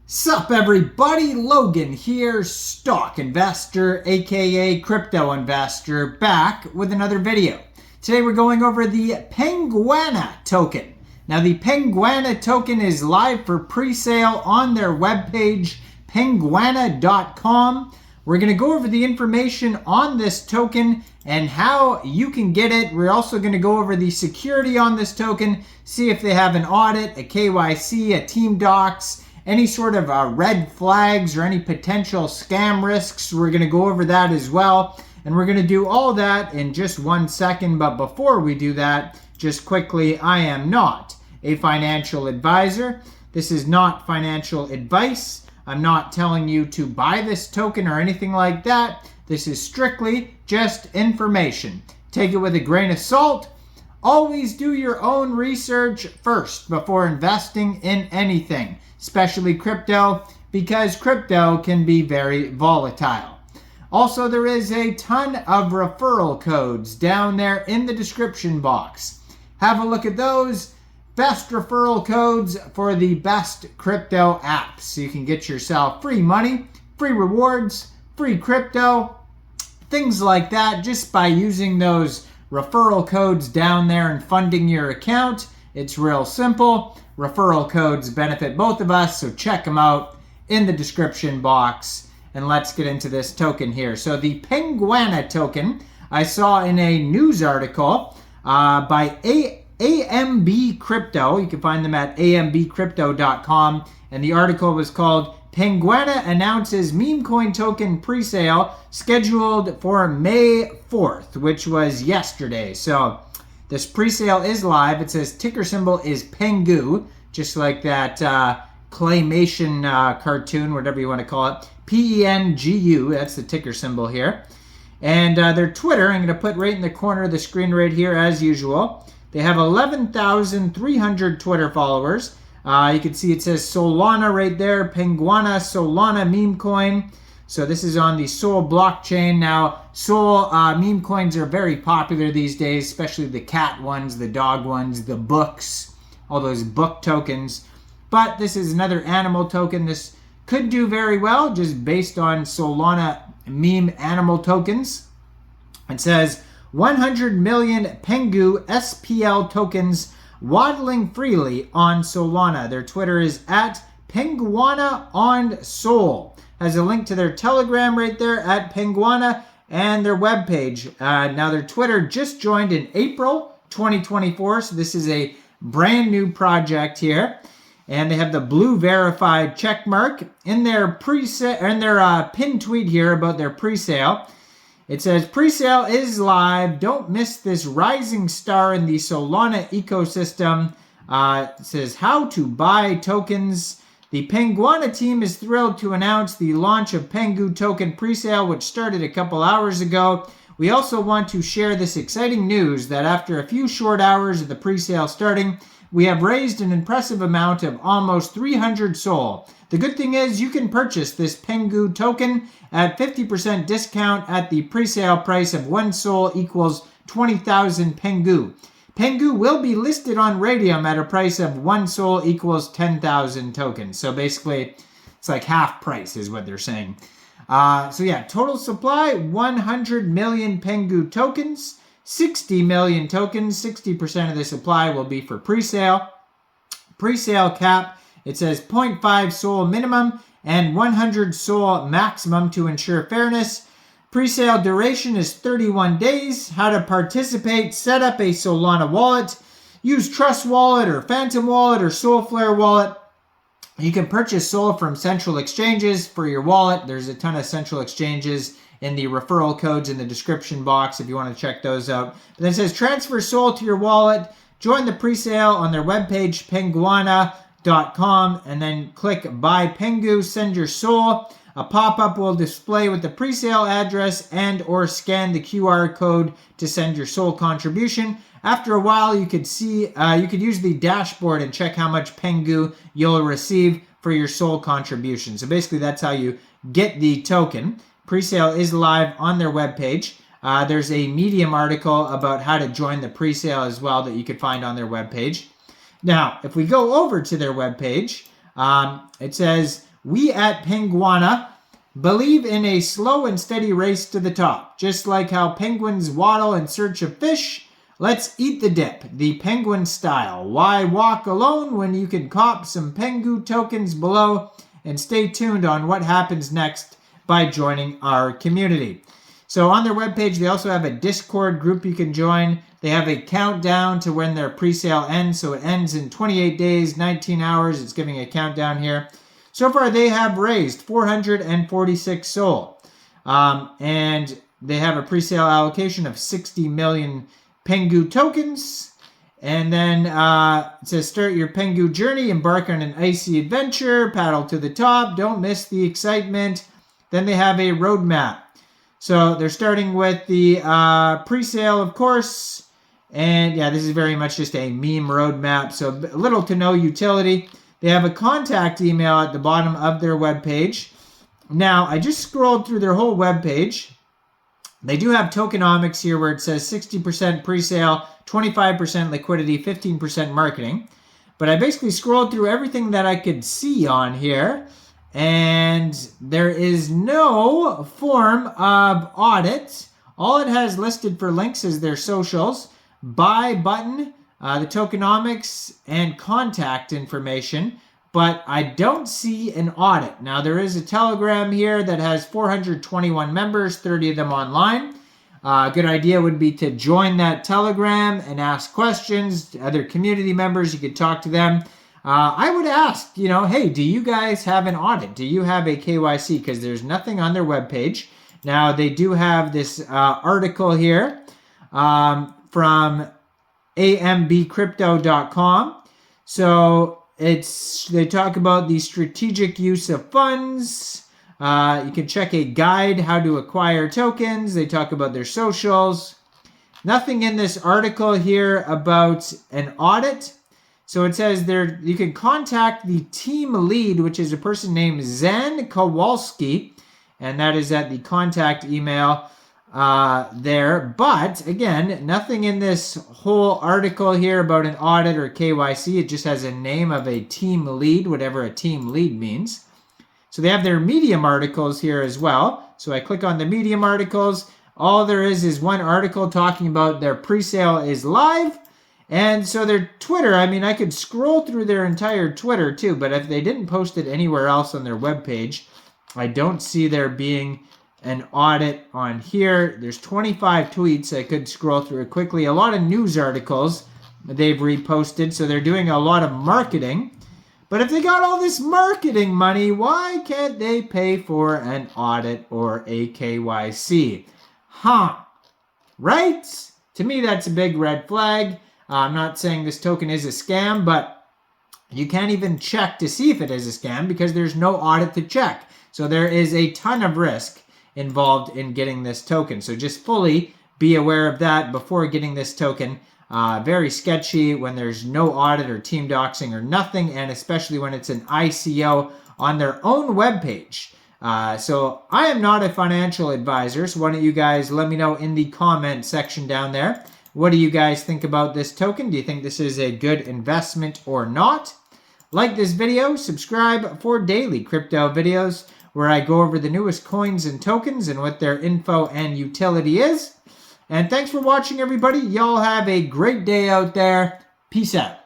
Sup everybody, Logan here, stock investor aka crypto investor, back with another video. Today we're going over the PENGUIANA token. Now the PENGUIANA token is live for pre-sale on their webpage, PENGUIANA.com. We're going to go over the information on this token and how you can get it. We're also going to go over the security on this token, see if they have an audit, a KYC, a team docs, any sort of red flags or any potential scam risks. We're going to go over that as well. And we're going to do all that in just 1 second. But before we do that, just quickly, I am not a financial advisor. This is not financial advice. I'm not telling you to buy this token or anything like that. This is strictly just information. Take it with a grain of salt. Always do your own research first before investing in anything, especially crypto, because crypto can be very volatile. Also, there is a ton of referral codes down there in the description box. Have a look at those. Best referral codes for the best crypto apps. So you can get yourself free money, free rewards, free crypto, things like that, just by using those referral codes down there and funding your account. It's real simple. Referral codes benefit both of us, so check them out in the description box. And let's get into this token here. So the PENGUIANA token, I saw in a news article by AMB Crypto. You can find them at ambcrypto.com. And the article was called PENGUIANA Announces MEMECOIN Token Presale Scheduled for May 4th, which was yesterday. So this presale is live. It says ticker symbol is PENGU, just like that claymation cartoon, whatever you want to call it. PENGU, that's the ticker symbol here. And their Twitter, I'm going to put right in the corner of the screen right here as usual. They have 11,300 Twitter followers. You can see it says Solana right there, PENGUIANA, Solana MEMECOIN. So this is on the Sol blockchain. Now, Sol meme coins are very popular these days, especially the cat ones, the dog ones, the books, all those book tokens. But this is another animal token. This could do very well just based on Solana meme animal tokens. It says 100 million PENGU SPL tokens waddling freely on Solana. Their Twitter is at PENGUIANA on Sol. Has a link to their Telegram right there at PENGUIANA and their webpage. Now their Twitter just joined in April 2024, so this is a brand new project here. And they have the blue verified check mark in their pinned tweet here about their presale. It says, presale is live. Don't miss this rising star in the Solana ecosystem. It says how to buy tokens. The PENGUIANA team is thrilled to announce the launch of PENGU token presale, which started a couple hours ago. We also want to share this exciting news that after a few short hours of the presale starting, we have raised an impressive amount of almost 300 SOL. The good thing is you can purchase this PENGU token at 50% discount at the presale price of 1 SOL equals 20,000 PENGU. PENGU will be listed on RAYDIUM at a price of 1 SOL equals 10,000 tokens. So basically, it's like half price is what they're saying. So yeah, total supply, 100 million PENGU tokens, 60 million tokens. 60% of the supply will be for presale. Presale cap, it says 0.5 SOL minimum and 100 SOL maximum to ensure fairness. Presale duration is 31 days. How to participate: set up a Solana wallet, use Trust Wallet or Phantom Wallet or Solflare Wallet. You can purchase SOL from central exchanges for your wallet. There's a ton of central exchanges in the referral codes in the description box if you want to check those out. But then it says transfer SOL to your wallet, join the presale on their webpage, PENGUIANA.com, and then click buy PENGU, send your SOL. A pop-up will display with the presale address and or scan the QR code to send your SOL contribution. After a while, you could use the dashboard and check how much PENGU you'll receive for your SOL contribution. So basically, that's how you get the token. Presale is live on their webpage. There's a Medium article about how to join the presale as well that you could find on their webpage. Now, if we go over to their webpage, it says we at Penguiana believe in a slow and steady race to the top. Just like how penguins waddle in search of fish, let's eat the dip, the penguin style. Why walk alone when you can cop some PENGU tokens below? And stay tuned on what happens next by joining our community. So on their webpage, they also have a Discord group you can join. They have a countdown to when their pre-sale ends. So it ends in 28 days, 19 hours. It's giving a countdown here. So far, they have raised 446 SOL. And they have a pre-sale allocation of 60 million PENGU tokens. And then it says, start your PENGU journey, embark on an icy adventure, paddle to the top, don't miss the excitement. Then they have a roadmap. So they're starting with the pre-sale, of course. And yeah, this is very much just a meme roadmap, so little to no utility. They have a contact email at the bottom of their webpage. Now, I just scrolled through their whole webpage. They do have tokenomics here where it says 60% pre-sale, 25% liquidity, 15% marketing. But I basically scrolled through everything that I could see on here, and there is no form of audit. All it has listed for links is their socials, buy button, the tokenomics, and contact information. But I don't see an audit. Now, there is a Telegram here that has 421 members, 30 of them online. A good idea would be to join that Telegram and ask questions to other community members. You could talk to them. I would ask, hey, do you guys have an audit? Do you have a KYC? Because there's nothing on their webpage. Now, they do have this article here from ambcrypto.com. So they talk about the strategic use of funds. You can check a guide how to acquire tokens. They talk about their socials. Nothing in this article here about an audit. So it says there you can contact the team lead, which is a person named Zan Kowalski, and that is at the contact email there. But again, nothing in this whole article here about an audit or KYC. It just has a name of a team lead, whatever a team lead means. So they have their Medium articles here as well. So I click on the Medium articles. All there is one article talking about their pre-sale is live. And so their Twitter, I could scroll through their entire Twitter too, but if they didn't post it anywhere else on their webpage, I don't see there being an audit on here. There's 25 tweets. I could scroll through it quickly. A lot of news articles they've reposted, so they're doing a lot of marketing. But if they got all this marketing money, why can't they pay for an audit or a KYC? Right? To me, that's a big red flag. I'm not saying this token is a scam, but you can't even check to see if it is a scam because there's no audit to check. So there is a ton of risk involved in getting this token. So just fully be aware of that before getting this token. Very sketchy when there's no audit or team doxing or nothing, and especially when it's an ICO on their own webpage. So I am not a financial advisor, so why don't you guys let me know in the comment section down there. What do you guys think about this token? Do you think this is a good investment or not? Like this video, subscribe for daily crypto videos where I go over the newest coins and tokens and what their info and utility is. And thanks for watching, everybody. Y'all have a great day out there. Peace out.